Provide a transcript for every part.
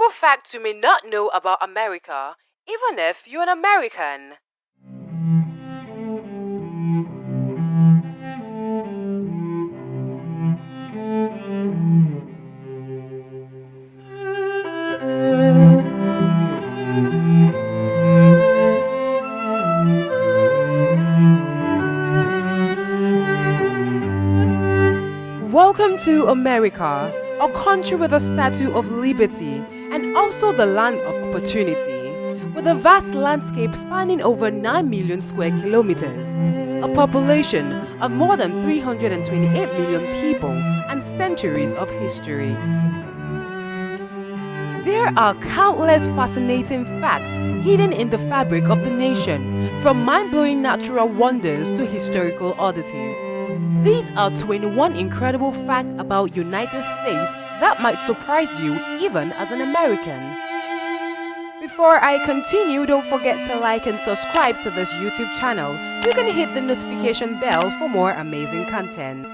Cool facts you may not know about America, even if you're an American. Welcome to America, a country with a statue of liberty and also the land of opportunity, with a vast landscape spanning over 9 million square kilometers, a population of more than 328 million people, and centuries of history. There are countless fascinating facts hidden in the fabric of the nation, from mind-blowing natural wonders to historical oddities. These are 21 incredible facts about United States that might surprise you even as an American. Before I continue, don't forget to like and subscribe to this YouTube channel. You can hit the notification bell for more amazing content.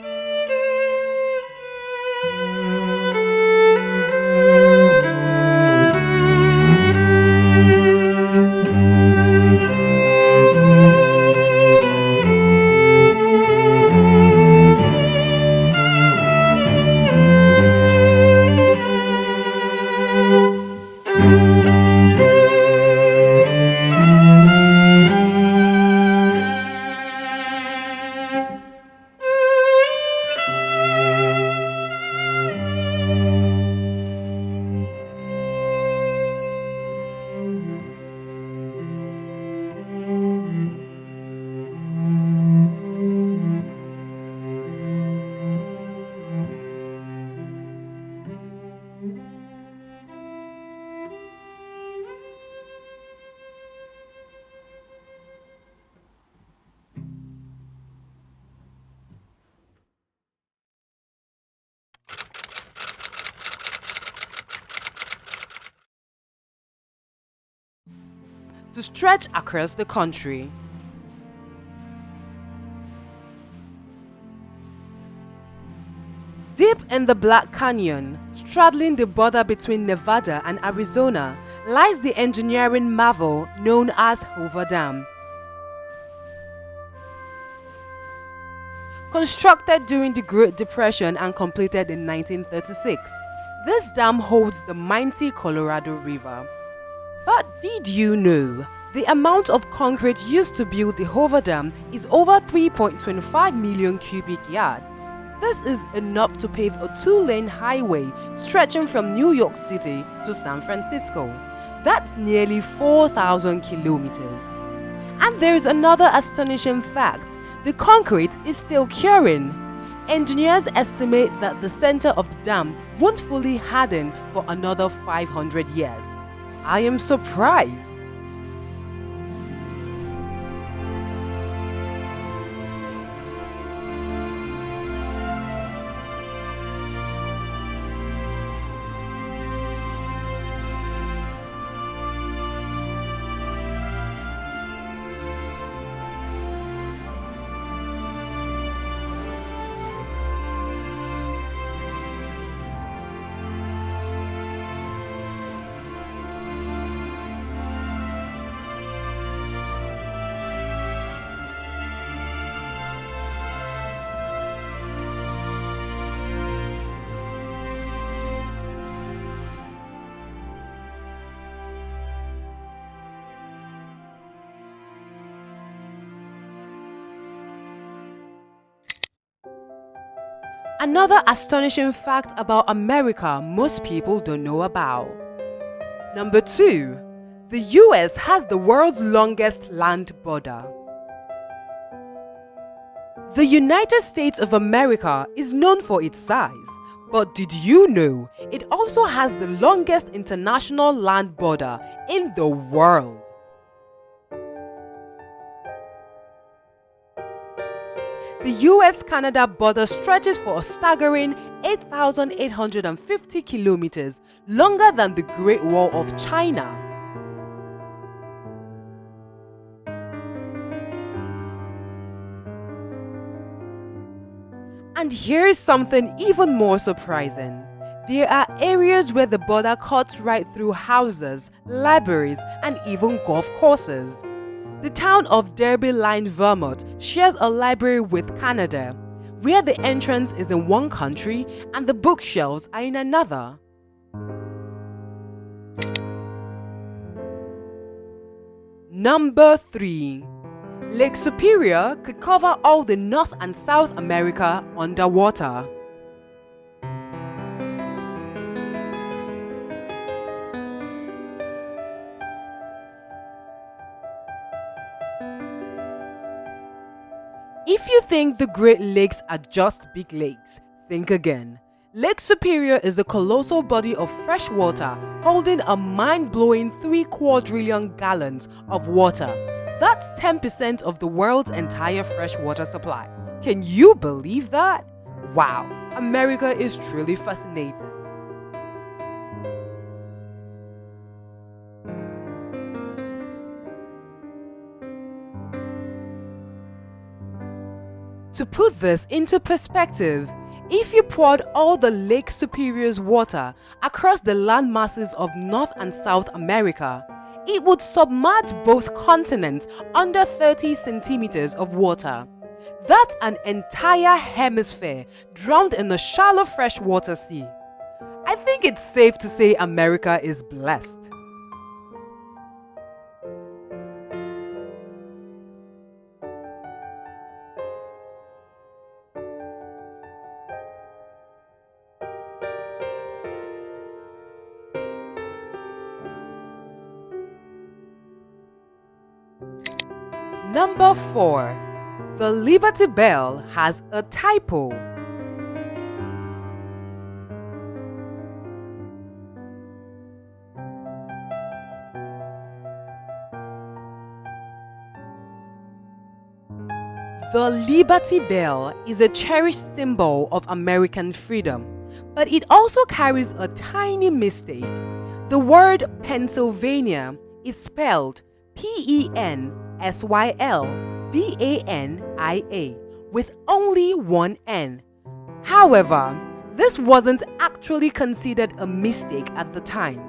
To stretch across the country. Deep in the Black Canyon, straddling the border between Nevada and Arizona, lies the engineering marvel known as Hoover Dam. Constructed during the Great Depression and completed in 1936, this dam holds the mighty Colorado River. But did you know the amount of concrete used to build the Hoover Dam is over 3.25 million cubic yards? This is enough to pave a 2-lane highway stretching from New York City to San Francisco. That's nearly 4,000 kilometers. And there's another astonishing fact: the concrete is still curing. Engineers estimate that the center of the dam won't fully harden for another 500 years. I am surprised. Another astonishing fact about America most people don't know about. Number 2. The US has the world's longest land border. The United States of America is known for its size, but did you know it also has the longest international land border in the world? The US-Canada border stretches for a staggering 8,850 kilometers, longer than the Great Wall of China. And here's something even more surprising. There are areas where the border cuts right through houses, libraries, and even golf courses. The town of Derby Line, Vermont shares a library with Canada, where the entrance is in one country and the bookshelves are in another. Number 3. Lake Superior could cover all the North and South America underwater. If you think the Great Lakes are just big lakes, think again. Lake Superior is a colossal body of fresh water holding a mind-blowing 3 quadrillion gallons of water. That's 10% of the world's entire freshwater supply. Can you believe that? Wow, America is truly fascinating. To put this into perspective, if you poured all the Lake Superior's water across the land masses of North and South America, it would submerge both continents under 30 centimeters of water. That's an entire hemisphere drowned in a shallow freshwater sea. I think it's safe to say America is blessed. Number 4. The Liberty Bell has a typo. The Liberty Bell is a cherished symbol of American freedom, but it also carries a tiny mistake. The word Pennsylvania is spelled Pensylvania with only one N. However, this wasn't actually considered a mistake at the time.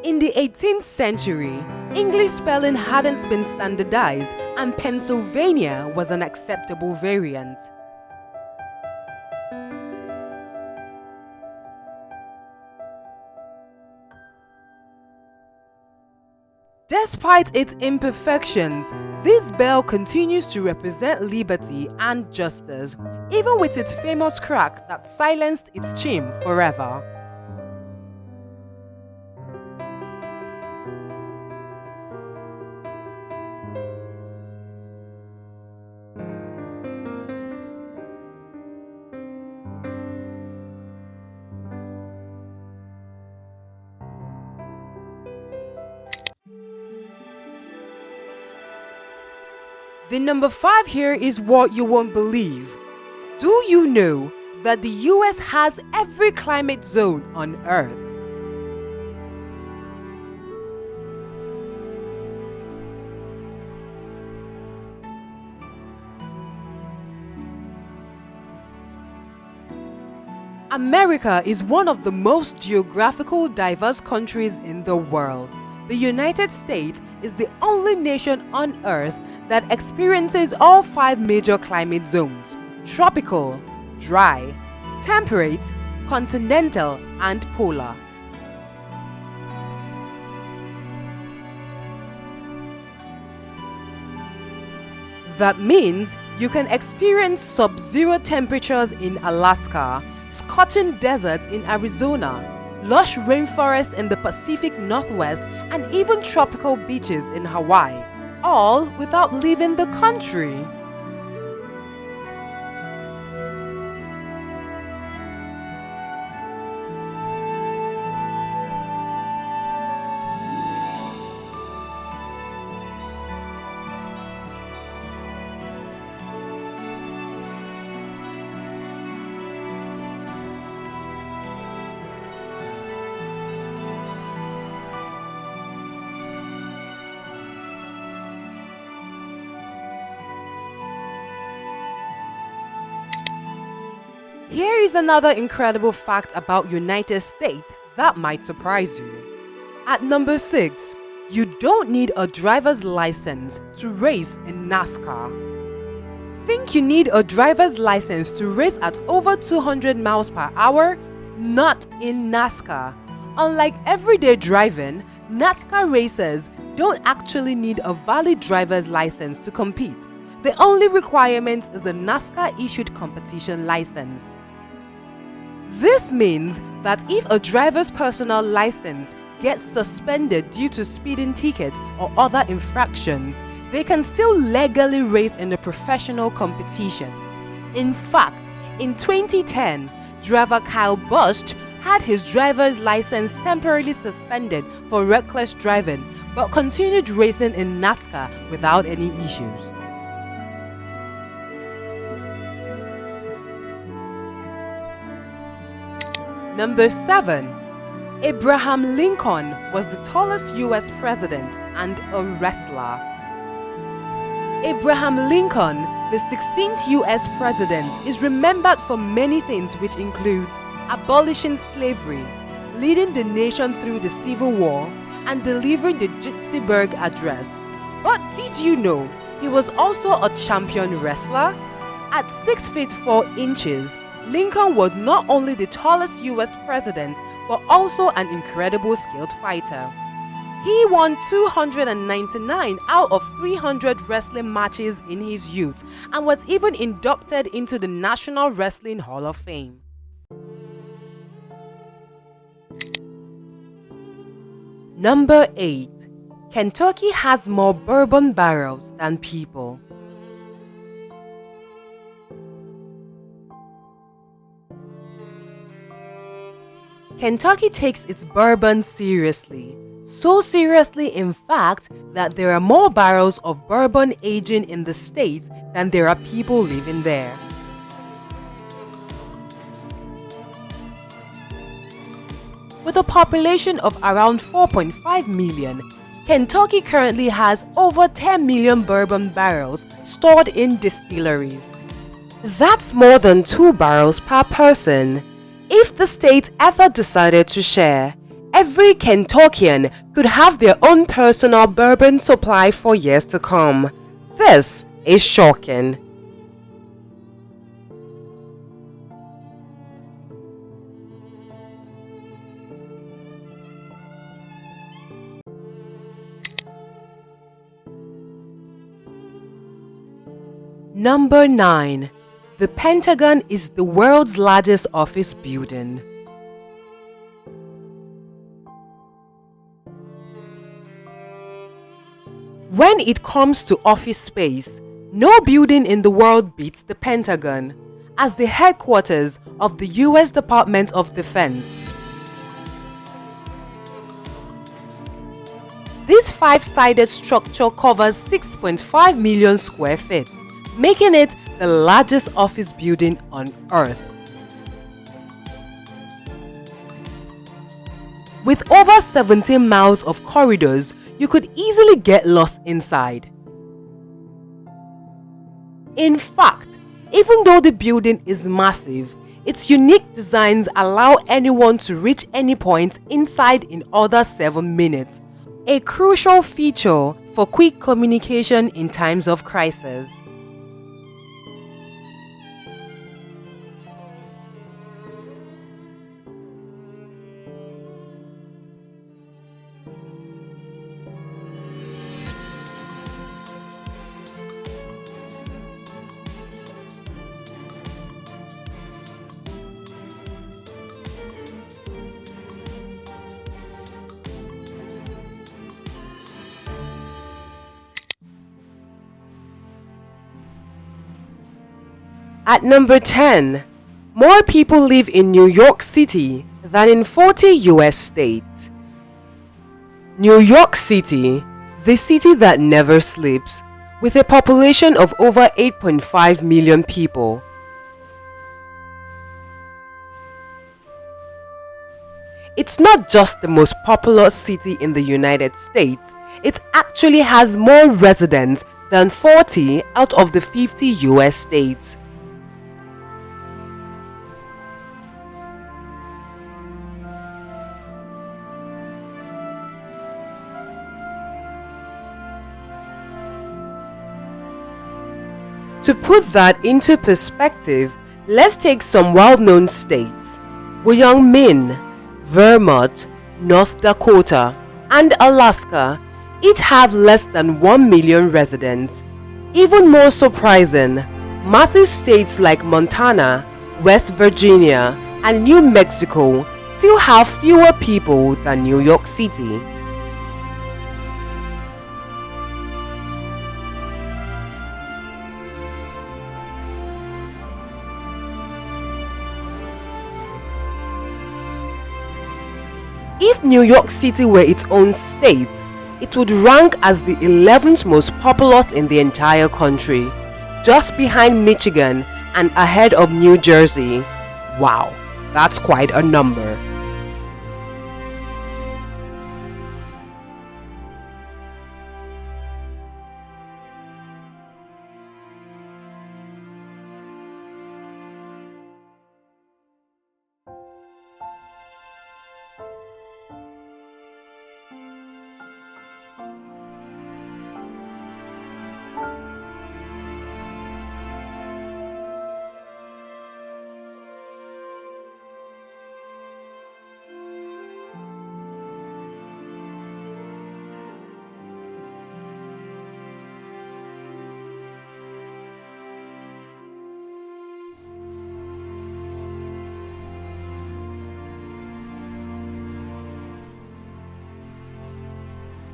In the 18th century, English spelling hadn't been standardized and Pennsylvania was an acceptable variant. Despite its imperfections, this bell continues to represent liberty and justice, even with its famous crack that silenced its chime forever. The number 5 here is what you won't believe. Do you know that the US has every climate zone on Earth? America is one of the most geographically diverse countries in the world. The United States is the only nation on Earth that experiences all 5 major climate zones: tropical, dry, temperate, continental, and polar. That means you can experience sub-zero temperatures in Alaska, scorching deserts in Arizona, lush rainforests in the Pacific Northwest, and even tropical beaches in Hawaii, all without leaving the country. Here is another incredible fact about United States that might surprise you. At number 6, you don't need a driver's license to race in NASCAR. Think you need a driver's license to race at over 200 miles per hour? Not in NASCAR. Unlike everyday driving, NASCAR racers don't actually need a valid driver's license to compete. The only requirement is a NASCAR-issued competition license. This means that if a driver's personal license gets suspended due to speeding tickets or other infractions, they can still legally race in a professional competition. In fact, in 2010, driver Kyle Busch had his driver's license temporarily suspended for reckless driving, but continued racing in NASCAR without any issues. Number 7. Abraham Lincoln was the tallest US president and a wrestler. Abraham Lincoln, the 16th US president, is remembered for many things, which includes abolishing slavery, leading the nation through the Civil War, and delivering the Gettysburg Address. But did you know he was also a champion wrestler? At 6 feet 4 inches, Lincoln was not only the tallest US president, but also an incredible skilled fighter. He won 299 out of 300 wrestling matches in his youth and was even inducted into the National Wrestling Hall of Fame. Number 8. Kentucky has more bourbon barrels than people. Kentucky takes its bourbon seriously. So seriously, in fact, that there are more barrels of bourbon aging in the state than there are people living there. With a population of around 4.5 million, Kentucky currently has over 10 million bourbon barrels stored in distilleries. That's more than 2 barrels per person. If the state ever decided to share, every Kentuckian could have their own personal bourbon supply for years to come. This is shocking. Number 9. The Pentagon is the world's largest office building. When it comes to office space, no building in the world beats the Pentagon as the headquarters of the US Department of Defense. This 5-sided structure covers 6.5 million square feet, making it the largest office building on Earth. With over 17 miles of corridors, you could easily get lost inside. In fact, even though the building is massive, its unique designs allow anyone to reach any point inside in under 7 minutes, a crucial feature for quick communication in times of crisis. At number 10, more people live in New York City than in 40 US states. New York City, the city that never sleeps, with a population of over 8.5 million people. It's not just the most populous city in the United States, it actually has more residents than 40 out of the 50 US states. To put that into perspective, let's take some well-known states. Wyoming, Vermont, North Dakota, and Alaska each have less than 1 million residents. Even more surprising, massive states like Montana, West Virginia, and New Mexico still have fewer people than New York City. If New York City were its own state, it would rank as the 11th most populous in the entire country, just behind Michigan and ahead of New Jersey. Wow, that's quite a number.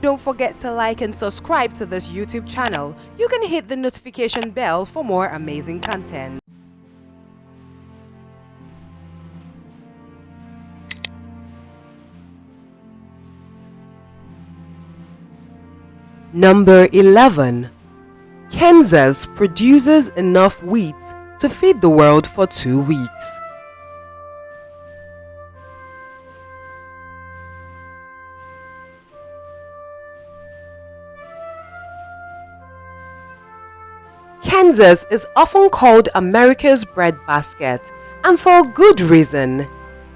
Don't forget to like and subscribe to this YouTube channel. You can hit the notification bell for more amazing content. Number 11. Kansas produces enough wheat to feed the world for 2 weeks. Kansas is often called America's breadbasket, and for good reason.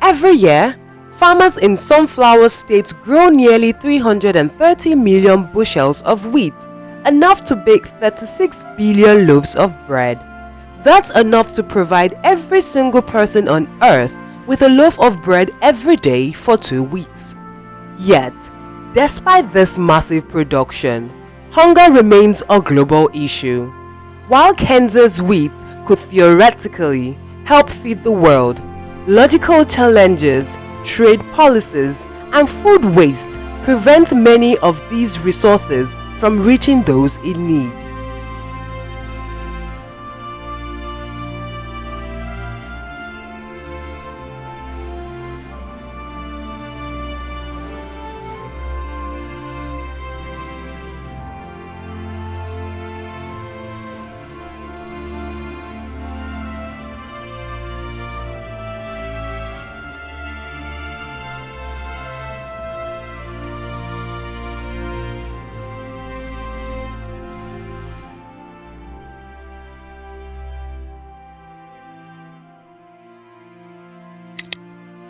Every year, farmers in sunflower states grow nearly 330 million bushels of wheat, enough to bake 36 billion loaves of bread. That's enough to provide every single person on earth with a loaf of bread every day for 2 weeks. Yet, despite this massive production, hunger remains a global issue. While Kansas wheat could theoretically help feed the world, logical challenges, trade policies, and food waste prevent many of these resources from reaching those in need.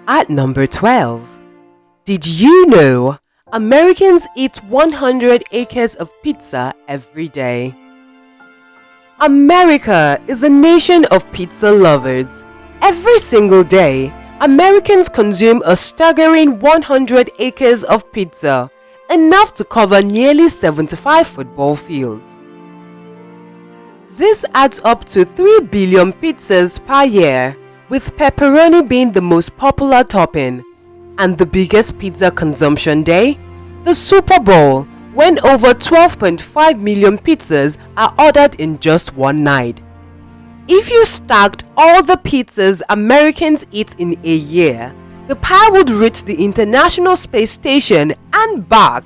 At number 12, did you know Americans eat 100 acres of pizza every day? America is a nation of pizza lovers. Every single day, Americans consume a staggering 100 acres of pizza, enough to cover nearly 75 football fields. This adds up to 3 billion pizzas per year, with pepperoni being the most popular topping. And the biggest pizza consumption day? The Super Bowl, when over 12.5 million pizzas are ordered in just one night. If you stacked all the pizzas Americans eat in a year, the pie would reach the International Space Station and back.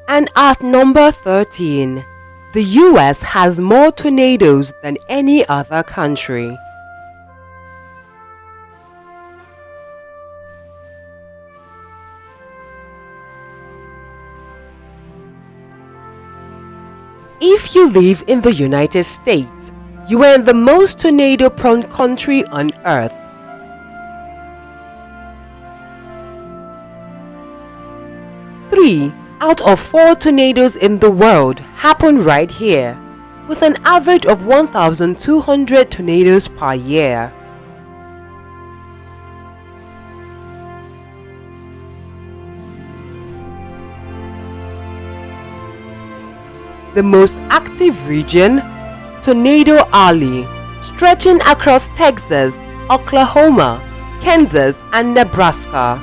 And at number 13, the US has more tornadoes than any other country. If you live in the United States, you are in the most tornado-prone country on earth. 3 out of 4 tornadoes in the world happen right here, with an average of 1,200 tornadoes per year. The most active region, Tornado Alley, stretching across Texas, Oklahoma, Kansas, and Nebraska.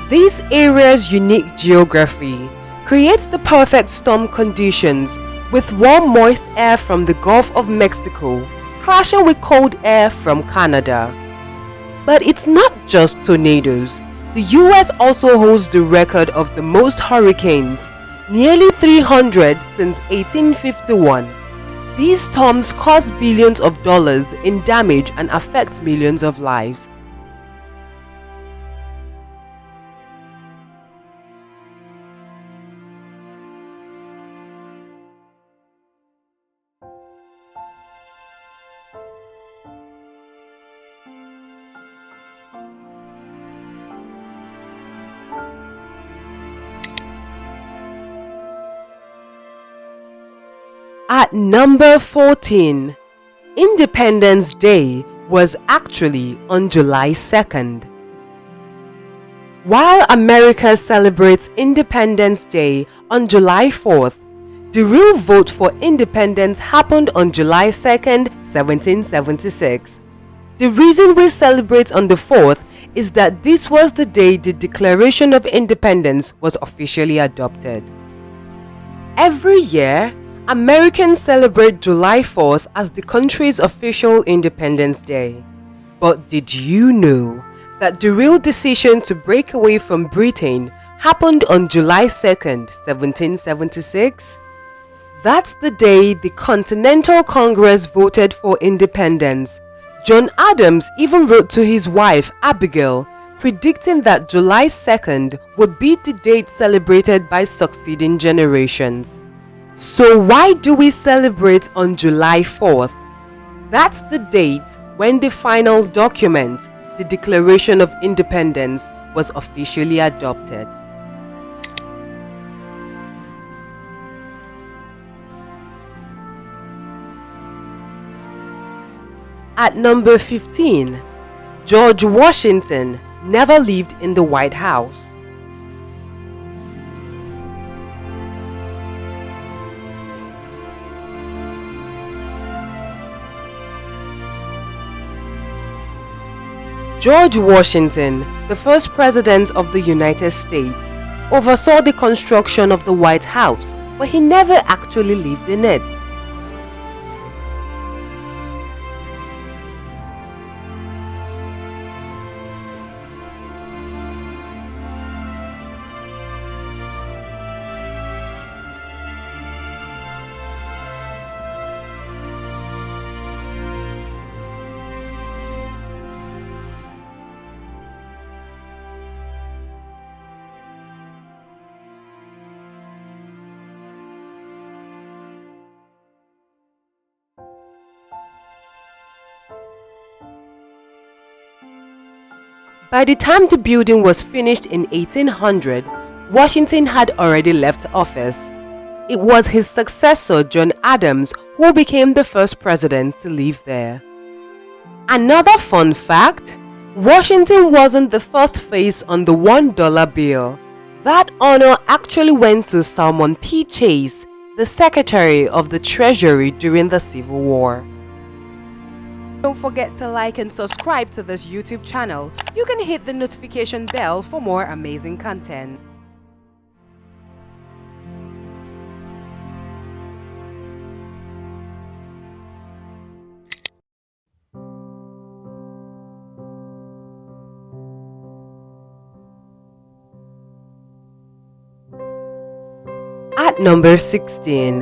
This area's unique geography creates the perfect storm conditions, with warm moist air from the Gulf of Mexico clashing with cold air from Canada. But it's not just tornadoes. The US also holds the record of the most hurricanes, nearly 300 since 1851. These storms cause billions of dollars in damage and affect millions of lives. At number 14, Independence Day was actually on July 2nd. While America celebrates Independence Day on July 4th, the real vote for independence happened on July 2nd, 1776. The reason we celebrate on the 4th is that this was the day the Declaration of Independence was officially adopted. Every year, Americans celebrate July 4th as the country's official Independence Day. But did you know that the real decision to break away from Britain happened on July 2nd, 1776? That's the day the Continental Congress voted for independence. John Adams even wrote to his wife Abigail, predicting that July 2nd would be the date celebrated by succeeding generations. So why do we celebrate on July 4th? That's the date when the final document, the Declaration of Independence, was officially adopted. At number 15, George Washington never lived in the White House. George Washington, the first president of the United States, oversaw the construction of the White House, but he never actually lived in it. By the time the building was finished in 1800, Washington had already left office. It was his successor, John Adams, who became the first president to live there. Another fun fact, Washington wasn't the first face on the $1 bill. That honor actually went to Salmon P. Chase, the Secretary of the Treasury during the Civil War. Don't forget to like and subscribe to this YouTube channel. You can hit the notification bell for more amazing content. At number 16,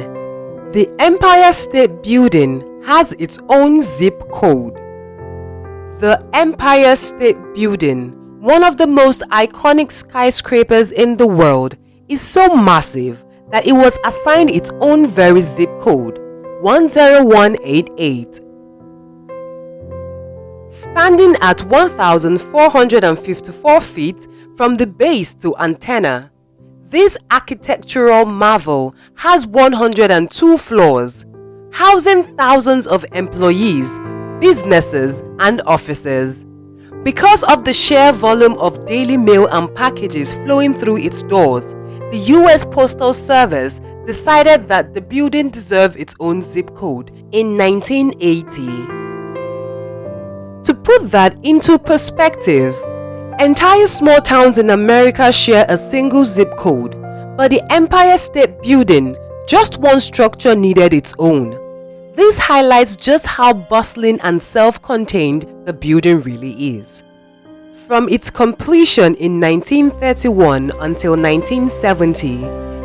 the Empire State Building has its own zip code. The Empire State Building, one of the most iconic skyscrapers in the world, is so massive that it was assigned its own very zip code, 10188. Standing at 1,454 feet from the base to antenna, This architectural marvel has 102 floors, housing thousands of employees, businesses, and offices. Because of the sheer volume of daily mail and packages flowing through its doors, the US Postal Service decided that the building deserved its own zip code in 1980. To put that into perspective, entire small towns in America share a single zip code, but the Empire State Building, just one structure, needed its own. This highlights just how bustling and self-contained the building really is. From its completion in 1931 until 1970,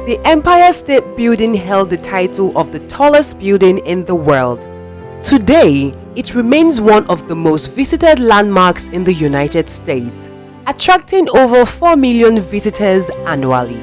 the Empire State Building held the title of the tallest building in the world. Today, it remains one of the most visited landmarks in the United States, attracting over 4 million visitors annually.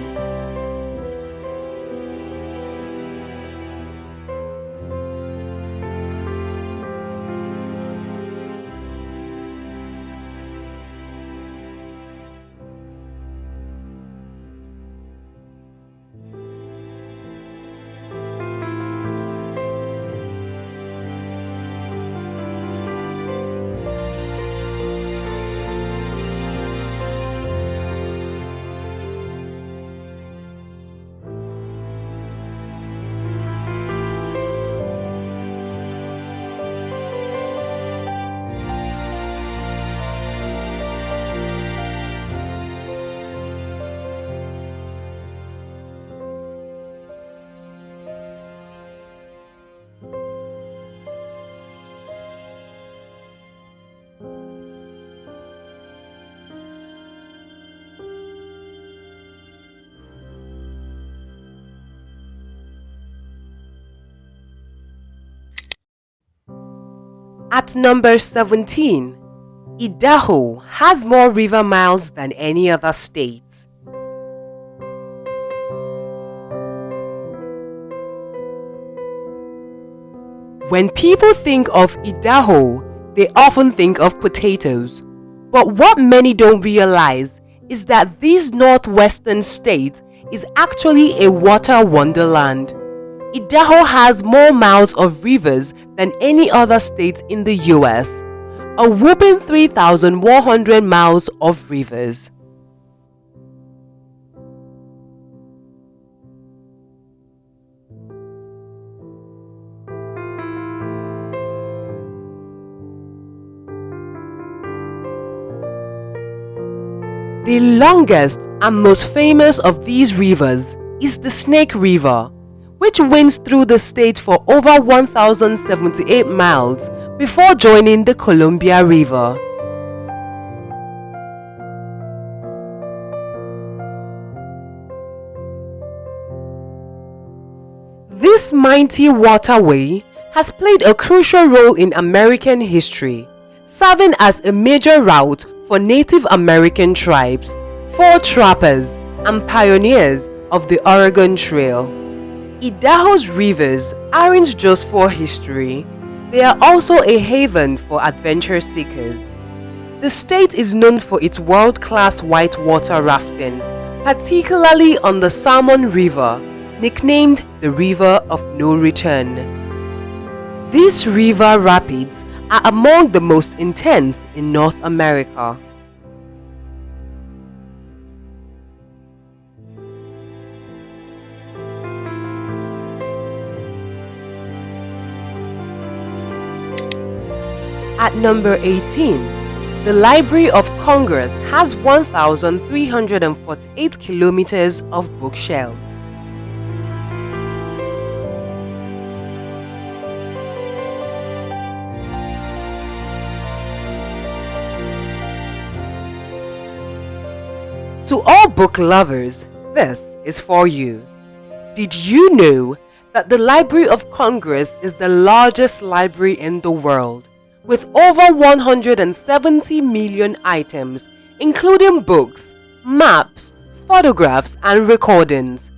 At number 17, Idaho has more river miles than any other state. When people think of Idaho, they often think of potatoes. But what many don't realize is that this northwestern state is actually a water wonderland. Idaho has more miles of rivers than any other state in the US, a whopping 3,100 miles of rivers. The longest and most famous of these rivers is the Snake River, which winds through the state for over 1,078 miles before joining the Columbia River. This mighty waterway has played a crucial role in American history, serving as a major route for Native American tribes, fur trappers, and pioneers of the Oregon Trail. Idaho's rivers aren't just for history, they are also a haven for adventure seekers. The state is known for its world-class whitewater rafting, particularly on the Salmon River, nicknamed the River of No Return. These river rapids are among the most intense in North America. At number 18, the Library of Congress has 1,348 kilometers of bookshelves. To all book lovers, this is for you. Did you know that the Library of Congress is the largest library in the world, with over 170 million items, including books, maps, photographs, and recordings?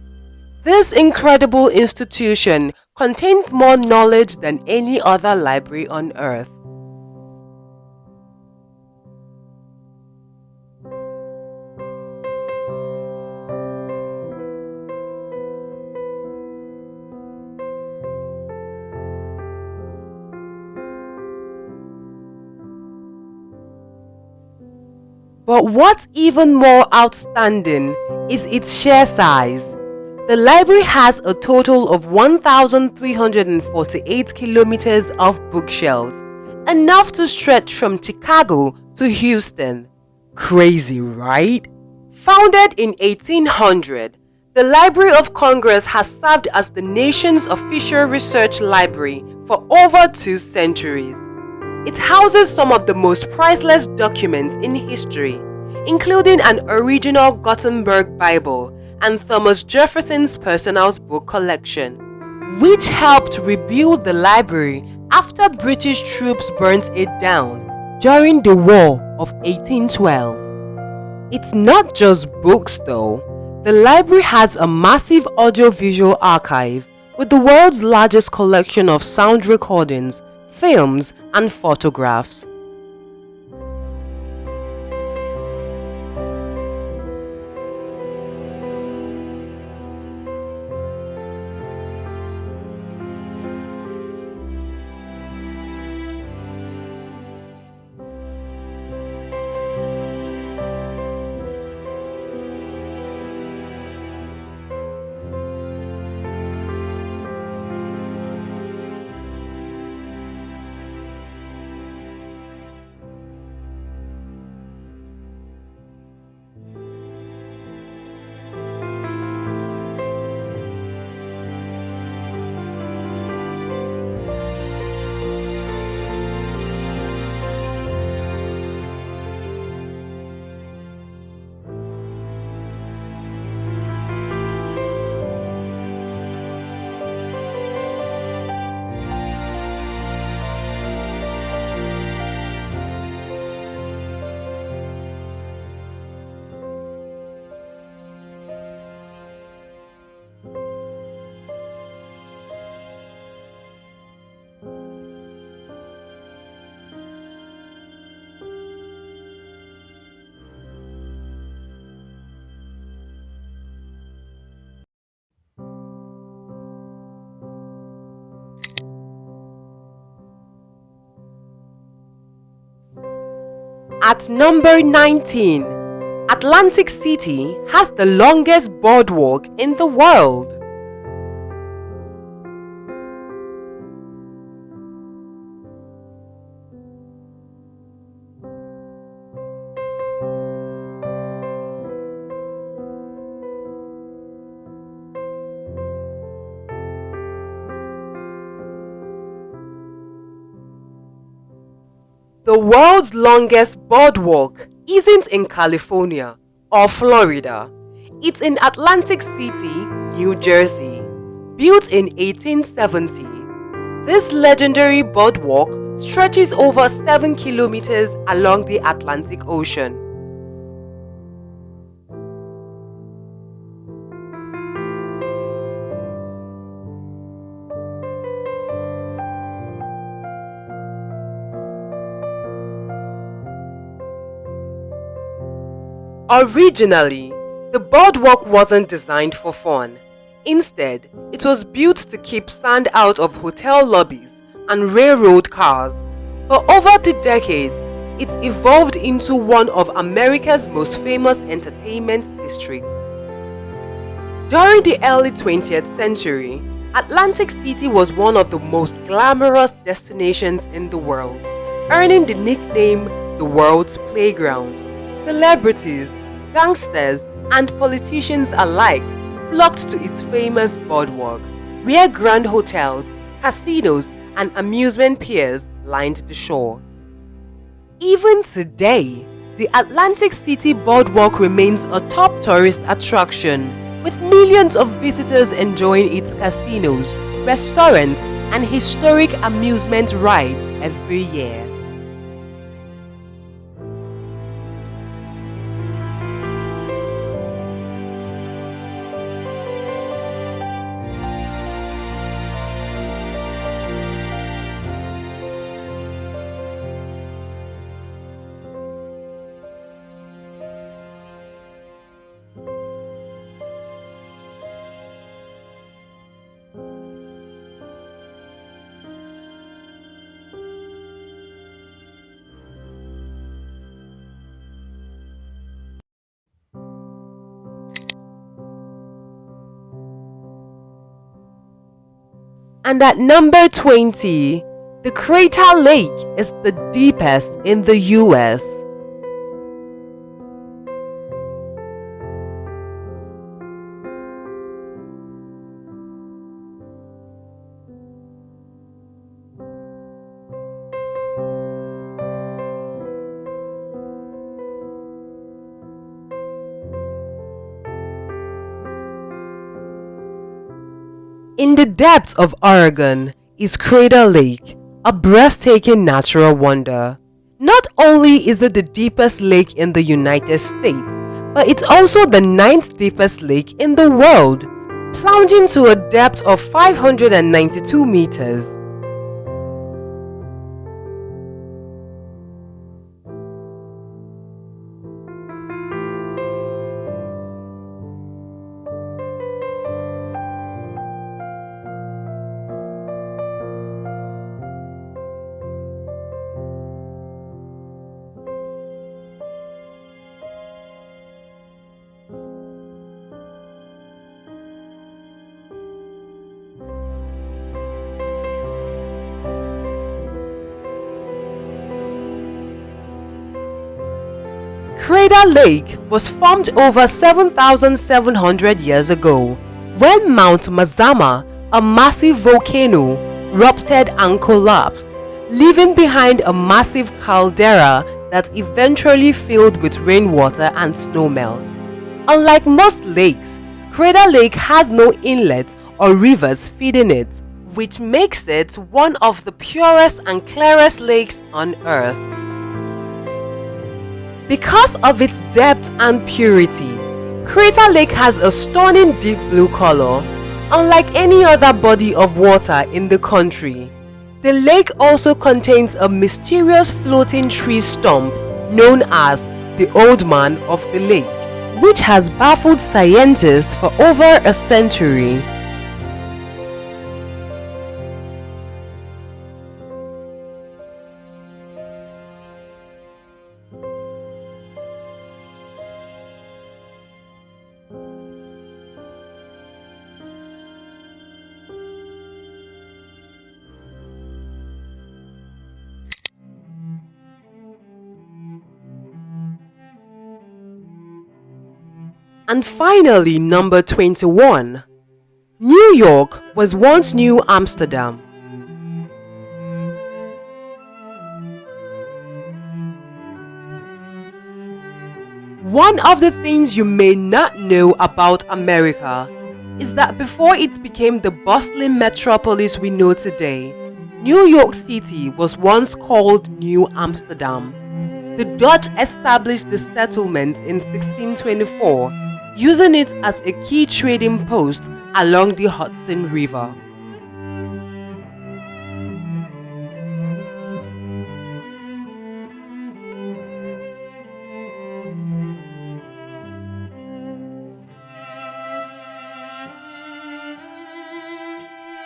This incredible institution contains more knowledge than any other library on earth. But what's even more outstanding is its sheer size. The library has a total of 1,348 kilometers of bookshelves, enough to stretch from Chicago to Houston. Crazy, right? Founded in 1800, the Library of Congress has served as the nation's official research library for over 2 centuries. It houses some of the most priceless documents in history, including an original Gutenberg Bible and Thomas Jefferson's personal book collection, which helped rebuild the library after British troops burnt it down during the War of 1812. It's not just books though. The library has a massive audiovisual archive with the world's largest collection of sound recordings, films, and photographs. At number 19, Atlantic City has the longest boardwalk in the world. The world's longest boardwalk isn't in California or Florida. It's in Atlantic City, New Jersey. Built in 1870, this legendary boardwalk stretches over 7 kilometers along the Atlantic Ocean. Originally, the boardwalk wasn't designed for fun. Instead, it was built to keep sand out of hotel lobbies and railroad cars. But over the decades, it evolved into one of America's most famous entertainment districts. During the early 20th century, Atlantic City was one of the most glamorous destinations in the world, earning the nickname the world's playground. Celebrities, gangsters, and politicians alike flocked to its famous boardwalk, where grand hotels, casinos, and amusement piers lined the shore. Even today, the Atlantic City boardwalk remains a top tourist attraction, with millions of visitors enjoying its casinos, restaurants, and historic amusement rides every year. And at number 20, the Crater Lake is the deepest in the US. In the depths of Oregon is Crater Lake, a breathtaking natural wonder. Not only is it the deepest lake in the United States, but it's also the 9th deepest lake in the world, plunging to a depth of 592 meters. Crater Lake was formed over 7,700 years ago when Mount Mazama, a massive volcano, erupted and collapsed, leaving behind a massive caldera that eventually filled with rainwater and snowmelt. Unlike most lakes, Crater Lake has no inlets or rivers feeding it, which makes it one of the purest and clearest lakes on Earth. Because of its depth and purity, Crater Lake has a stunning deep blue color, unlike any other body of water in the country. The lake also contains a mysterious floating tree stump known as the Old Man of the Lake, which has baffled scientists for over a century. And finally, number 21. New York was once New Amsterdam. One of the things you may not know about America is that before it became the bustling metropolis we know today, New York City was once called New Amsterdam. The Dutch established the settlement in 1624, using it as a key trading post along the Hudson River.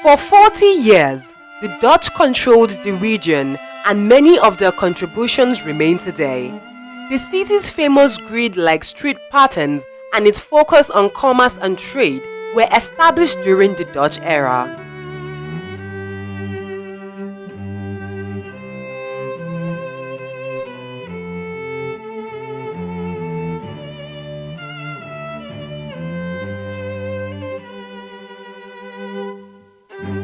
For 40 years, the Dutch controlled the region, and many of their contributions remain today. The city's famous grid-like street patterns and its focus on commerce and trade were established during the Dutch era.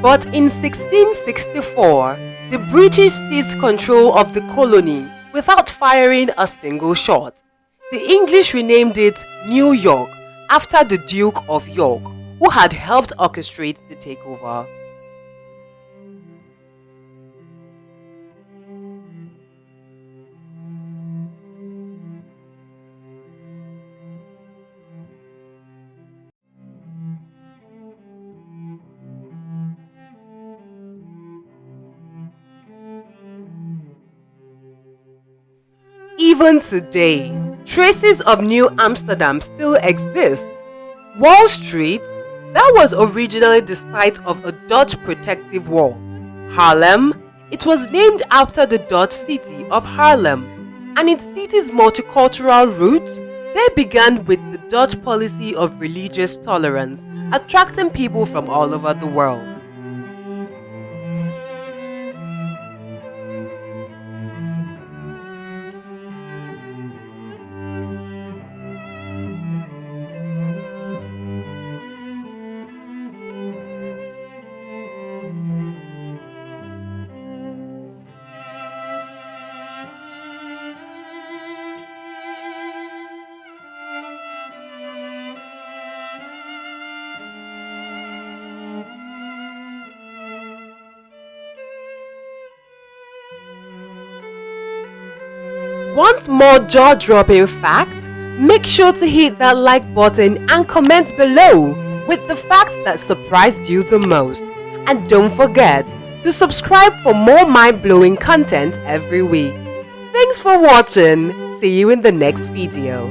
But in 1664, the British seized control of the colony without firing a single shot. The English renamed it New York after the Duke of York, who had helped orchestrate the takeover. Even today, traces of New Amsterdam still exist. Wall Street, that was originally the site of a Dutch protective wall. Harlem, it was named after the Dutch city of Haarlem, and its city's multicultural roots, they began with the Dutch policy of religious tolerance, attracting people from all over the world. Want more jaw-dropping facts? Make sure to hit that like button and comment below with the fact that surprised you the most. And don't forget to subscribe for more mind-blowing content every week. Thanks for watching. See you in the next video.